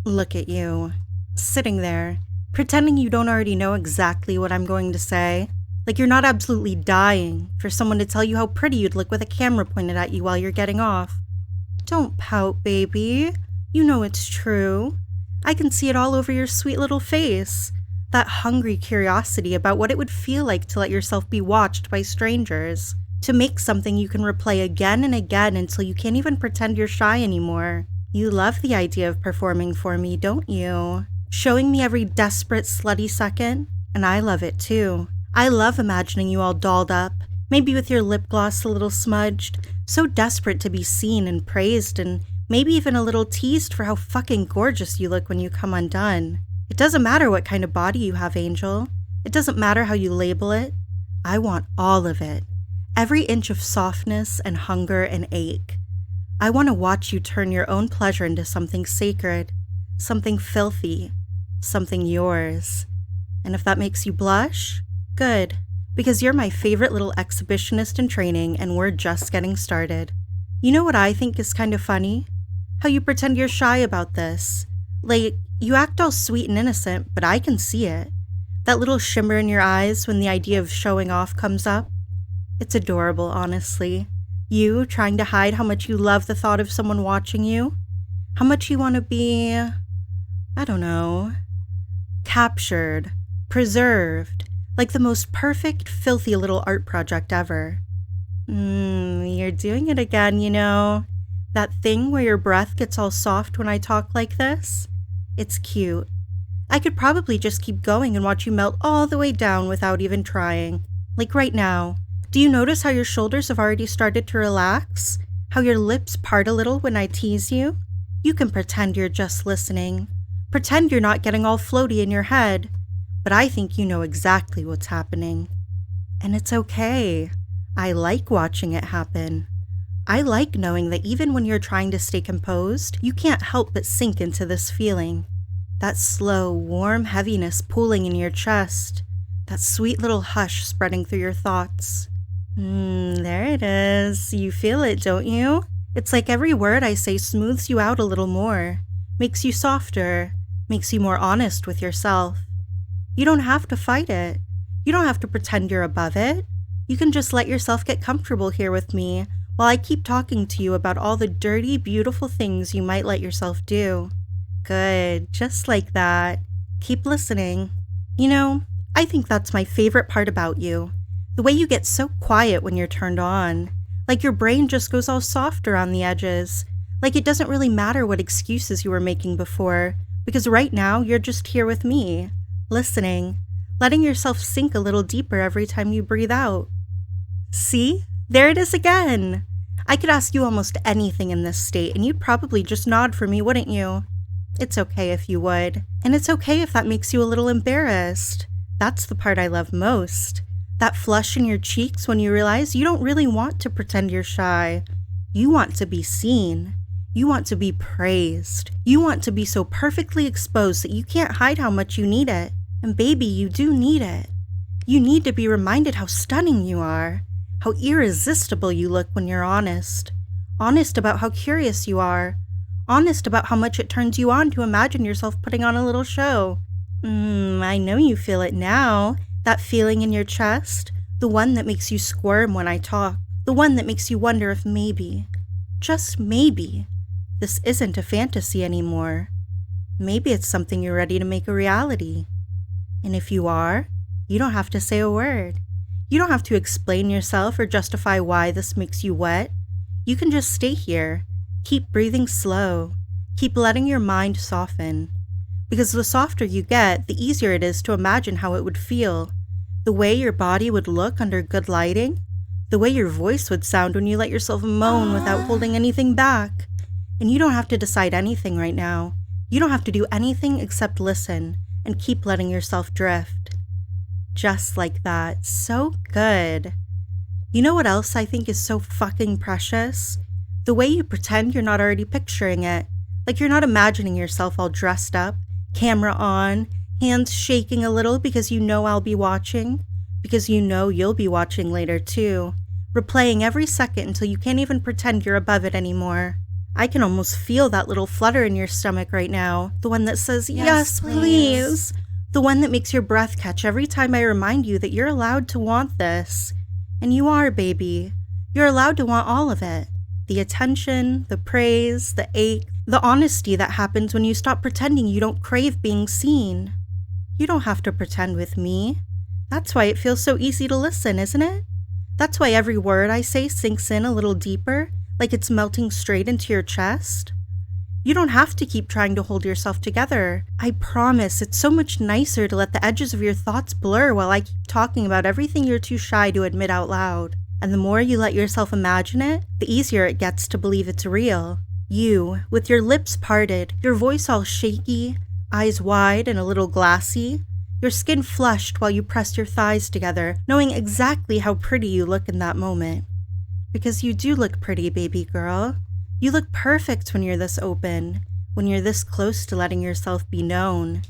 Look at you, sitting there, pretending you don't already know exactly what I'm going to say. Like you're not absolutely dying for someone to tell you how pretty you'd look with a camera pointed at you while you're getting off. Don't pout, baby. You know it's true. I can see it all over your sweet little face. That hungry curiosity about what it would feel like to let yourself be watched by strangers. To make something you can replay again and again until you can't even pretend you're shy anymore. You love the idea of performing for me, don't you? Showing me every desperate, slutty second, and I love it too. I love imagining you all dolled up, maybe with your lip gloss a little smudged, so desperate to be seen and praised and maybe even a little teased for how fucking gorgeous you look when you come undone. It doesn't matter what kind of body you have, Angel. It doesn't matter how you label it. I want all of it. Every inch of softness and hunger and ache. I want to watch you turn your own pleasure into something sacred, something filthy, something yours. And if that makes you blush, good, because you're my favorite little exhibitionist in training and we're just getting started. You know what I think is kind of funny? How you pretend you're shy about this. Like, you act all sweet and innocent, but I can see it. That little shimmer in your eyes when the idea of showing off comes up. It's adorable, honestly. You trying to hide how much you love the thought of someone watching you. How much you want to be, I don't know, captured, preserved, like the most perfect, filthy little art project ever. You're doing it again, you know. That thing where your breath gets all soft when I talk like this? It's cute. I could probably just keep going and watch you melt all the way down without even trying. Like right now. Do you notice how your shoulders have already started to relax? How your lips part a little when I tease you? You can pretend you're just listening. Pretend you're not getting all floaty in your head. But I think you know exactly what's happening. And it's okay. I like watching it happen. I like knowing that even when you're trying to stay composed, you can't help but sink into this feeling. That slow, warm heaviness pooling in your chest. That sweet little hush spreading through your thoughts. There it is. You feel it, don't you? It's like every word I say smooths you out a little more, makes you softer, makes you more honest with yourself. You don't have to fight it. You don't have to pretend you're above it. You can just let yourself get comfortable here with me while I keep talking to you about all the dirty, beautiful things you might let yourself do. Good, just like that. Keep listening. You know, I think that's my favorite part about you. The way you get so quiet when you're turned on. Like your brain just goes all soft around the edges. Like it doesn't really matter what excuses you were making before, because right now you're just here with me, listening, letting yourself sink a little deeper every time you breathe out. See? There it is again. I could ask you almost anything in this state and you'd probably just nod for me, wouldn't you? It's okay if you would. And it's okay if that makes you a little embarrassed. That's the part I love most. That flush in your cheeks when you realize you don't really want to pretend you're shy. You want to be seen. You want to be praised. You want to be so perfectly exposed that you can't hide how much you need it. And baby, you do need it. You need to be reminded how stunning you are. How irresistible you look when you're honest. Honest about how curious you are. Honest about how much it turns you on to imagine yourself putting on a little show. I know you feel it now. That feeling in your chest. The one that makes you squirm when I talk. The one that makes you wonder if maybe, just maybe, this isn't a fantasy anymore. Maybe it's something you're ready to make a reality. And if you are, you don't have to say a word. You don't have to explain yourself or justify why this makes you wet. You can just stay here. Keep breathing slow. Keep letting your mind soften. Because the softer you get, the easier it is to imagine how it would feel. The way your body would look under good lighting. The way your voice would sound when you let yourself moan without holding anything back. And you don't have to decide anything right now. You don't have to do anything except listen and keep letting yourself drift. Just like that. So good. You know what else I think is so fucking precious? The way you pretend you're not already picturing it. Like you're not imagining yourself all dressed up, camera on, hands shaking a little because you know I'll be watching. Because you know you'll be watching later too. Replaying every second until you can't even pretend you're above it anymore. I can almost feel that little flutter in your stomach right now. The one that says, yes, please. The one that makes your breath catch every time I remind you that you're allowed to want this. And you are, baby. You're allowed to want all of it. The attention, the praise, the ache, the honesty that happens when you stop pretending you don't crave being seen. You don't have to pretend with me. That's why it feels so easy to listen, isn't it? That's why every word I say sinks in a little deeper, like it's melting straight into your chest. You don't have to keep trying to hold yourself together. I promise it's so much nicer to let the edges of your thoughts blur while I keep talking about everything you're too shy to admit out loud. And the more you let yourself imagine it, the easier it gets to believe it's real. You, with your lips parted, your voice all shaky, eyes wide and a little glassy, your skin flushed while you press your thighs together, knowing exactly how pretty you look in that moment. Because you do look pretty, baby girl. You look perfect when you're this open, when you're this close to letting yourself be known.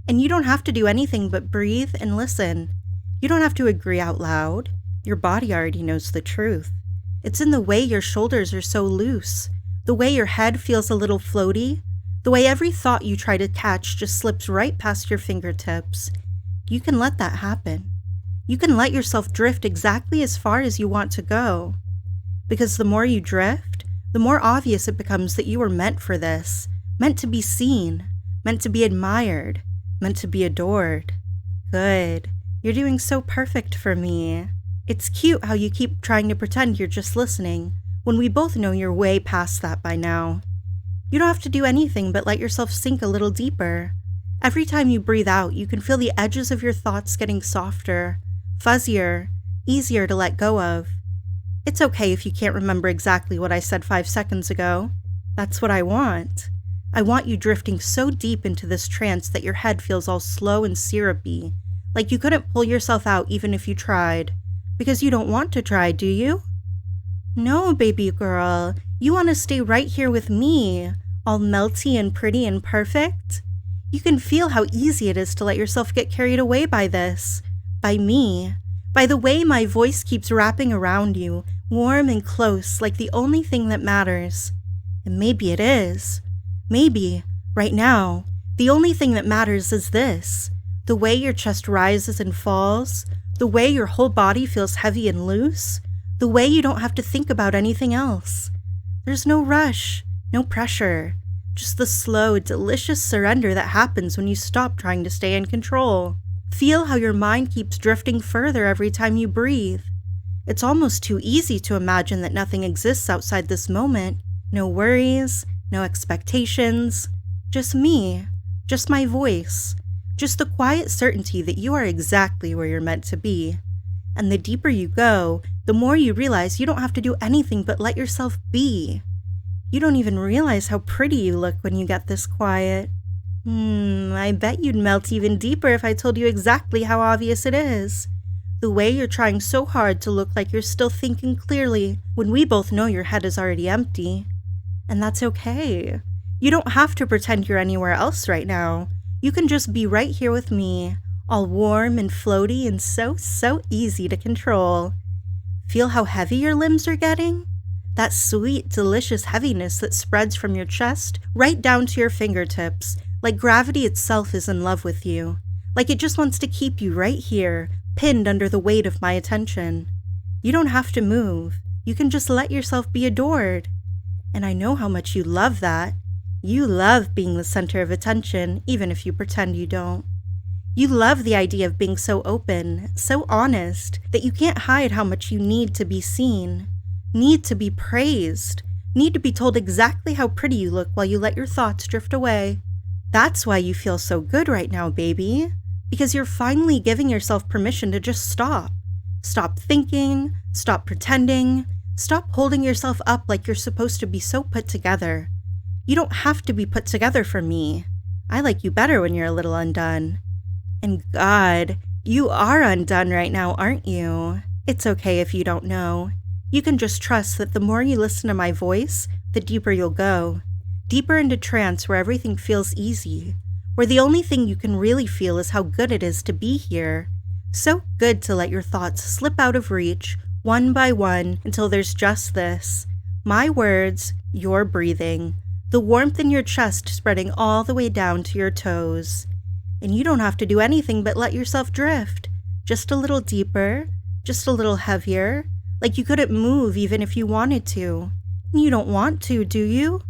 And you don't have to do anything but breathe and listen. You don't have to agree out loud. Your body already knows the truth. It's in the way your shoulders are so loose, the way your head feels a little floaty, the way every thought you try to catch just slips right past your fingertips. You can let that happen. You can let yourself drift exactly as far as you want to go. Because the more you drift, the more obvious it becomes that you were meant for this, meant to be seen, meant to be admired, meant to be adored. Good. You're doing so perfect for me. It's cute how you keep trying to pretend you're just listening, when we both know you're way past that by now. You don't have to do anything but let yourself sink a little deeper. Every time you breathe out, you can feel the edges of your thoughts getting softer, fuzzier, easier to let go of. It's okay if you can't remember exactly what I said 5 seconds ago. That's what I want. I want you drifting so deep into this trance that your head feels all slow and syrupy, like you couldn't pull yourself out even if you tried. Because you don't want to try, do you? No, baby girl. You want to stay right here with me, all melty and pretty and perfect? You can feel how easy it is to let yourself get carried away by this, by me, by the way my voice keeps wrapping around you, warm and close, like the only thing that matters. And maybe it is. Maybe, right now, the only thing that matters is this, the way your chest rises and falls, the way your whole body feels heavy and loose, the way you don't have to think about anything else. There's no rush, no pressure, just the slow, delicious surrender that happens when you stop trying to stay in control. Feel how your mind keeps drifting further every time you breathe. It's almost too easy to imagine that nothing exists outside this moment. No worries, no expectations, just me, just my voice, just the quiet certainty that you are exactly where you're meant to be. And the deeper you go, the more you realize you don't have to do anything but let yourself be. You don't even realize how pretty you look when you get this quiet. I bet you'd melt even deeper if I told you exactly how obvious it is. The way you're trying so hard to look like you're still thinking clearly when we both know your head is already empty. And that's okay. You don't have to pretend you're anywhere else right now. You can just be right here with me, all warm and floaty and so easy to control. Feel how heavy your limbs are getting? That sweet, delicious heaviness that spreads from your chest right down to your fingertips, like gravity itself is in love with you, like it just wants to keep you right here, pinned under the weight of my attention. You don't have to move. You can just let yourself be adored. And I know how much you love that. You love being the center of attention, even if you pretend you don't. You love the idea of being so open, so honest, that you can't hide how much you need to be seen, need to be praised, need to be told exactly how pretty you look while you let your thoughts drift away. That's why you feel so good right now, baby. Because you're finally giving yourself permission to just stop. Stop thinking, stop pretending, stop holding yourself up like you're supposed to be so put together. You don't have to be put together for me. I like you better when you're a little undone. And God, you are undone right now, aren't you? It's okay if you don't know. You can just trust that the more you listen to my voice, the deeper you'll go. Deeper into trance where everything feels easy. Where the only thing you can really feel is how good it is to be here. So good to let your thoughts slip out of reach, one by one, until there's just this. My words, your breathing, the warmth in your chest spreading all the way down to your toes. And you don't have to do anything but let yourself drift, just a little deeper, just a little heavier, like you couldn't move even if you wanted to. And you don't want to, do you?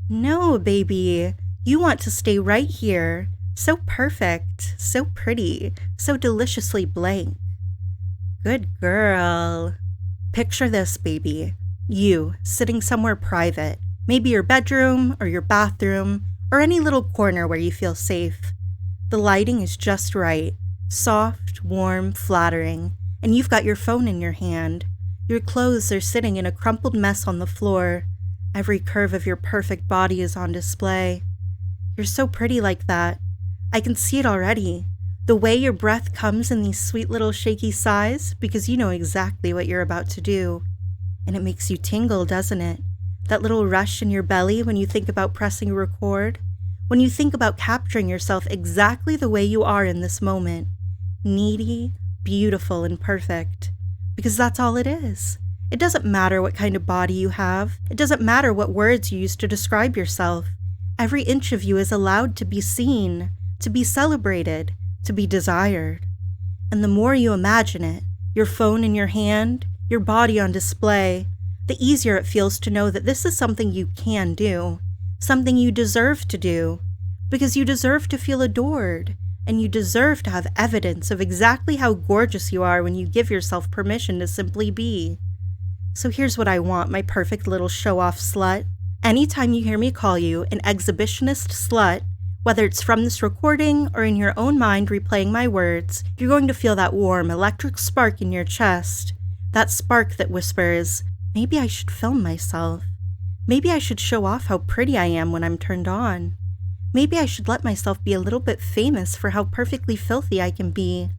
No, baby. You want to stay right here, so perfect, so pretty, so deliciously blank. Good girl. Picture this, baby. You, sitting somewhere private, maybe your bedroom or your bathroom or any little corner where you feel safe. The lighting is just right, soft, warm, flattering, and you've got your phone in your hand. Your clothes are sitting in a crumpled mess on the floor. Every curve of your perfect body is on display. You're so pretty like that. I can see it already. The way your breath comes in these sweet little shaky sighs because you know exactly what you're about to do. And it makes you tingle, doesn't it? That little rush in your belly when you think about pressing record. When you think about capturing yourself exactly the way you are in this moment. Needy, beautiful, and perfect. Because that's all it is. It doesn't matter what kind of body you have. It doesn't matter what words you use to describe yourself. Every inch of you is allowed to be seen, to be celebrated, to be desired. And the more you imagine it, your phone in your hand, your body on display, the easier it feels to know that this is something you can do, something you deserve to do, because you deserve to feel adored, and you deserve to have evidence of exactly how gorgeous you are when you give yourself permission to simply be. So here's what I want, my perfect little show-off slut. Anytime you hear me call you an exhibitionist slut, whether it's from this recording or in your own mind replaying my words, you're going to feel that warm, electric spark in your chest. That spark that whispers, maybe I should film myself. Maybe I should show off how pretty I am when I'm turned on. Maybe I should let myself be a little bit famous for how perfectly filthy I can be.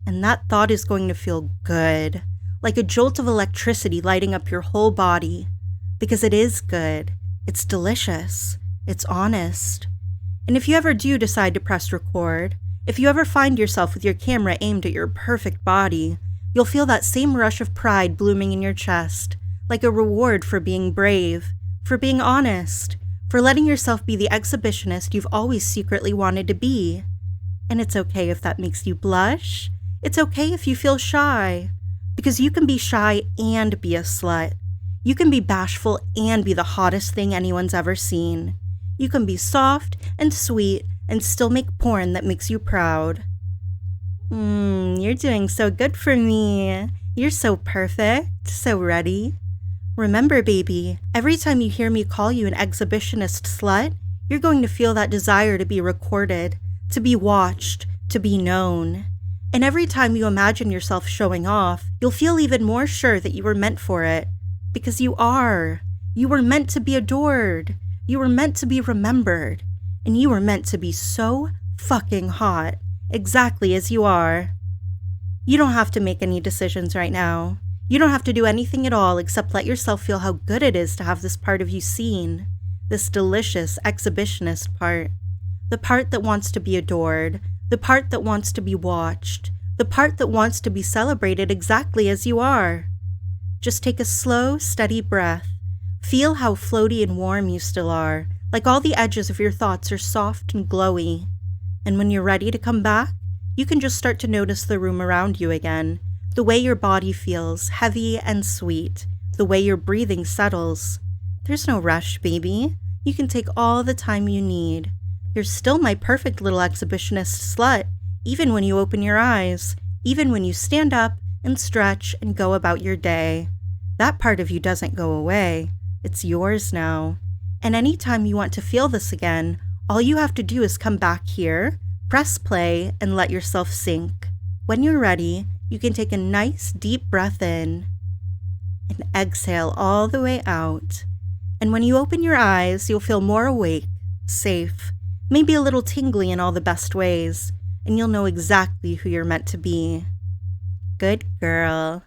And that thought is going to feel good, like a jolt of electricity lighting up your whole body. Because it is good. It's delicious. It's honest. And if you ever do decide to press record, if you ever find yourself with your camera aimed at your perfect body, you'll feel that same rush of pride blooming in your chest, like a reward for being brave, for being honest, for letting yourself be the exhibitionist you've always secretly wanted to be. And it's okay if that makes you blush. It's okay if you feel shy, because you can be shy and be a slut. You can be bashful and be the hottest thing anyone's ever seen. You can be soft and sweet and still make porn that makes you proud. You're doing so good for me. You're so perfect, so ready. Remember, baby, every time you hear me call you an exhibitionist slut, you're going to feel that desire to be recorded, to be watched, to be known. And every time you imagine yourself showing off, you'll feel even more sure that you were meant for it. Because you are. You were meant to be adored. You were meant to be remembered. And you were meant to be so fucking hot. Exactly as you are. You don't have to make any decisions right now. You don't have to do anything at all except let yourself feel how good it is to have this part of you seen. This delicious exhibitionist part. The part that wants to be adored. The part that wants to be watched. The part that wants to be celebrated exactly as you are. Just take a slow, steady breath. Feel how floaty and warm you still are, like all the edges of your thoughts are soft and glowy. And when you're ready to come back, you can just start to notice the room around you again, the way your body feels, heavy and sweet, the way your breathing settles. There's no rush, baby. You can take all the time you need. You're still my perfect little exhibitionist slut, even when you open your eyes, even when you stand up and stretch and go about your day. That part of you doesn't go away. It's yours now. And anytime you want to feel this again, all you have to do is come back here, press play, and let yourself sink. When you're ready, you can take a nice deep breath in and exhale all the way out. And when you open your eyes, you'll feel more awake, safe, maybe a little tingly in all the best ways, and you'll know exactly who you're meant to be. Good girl.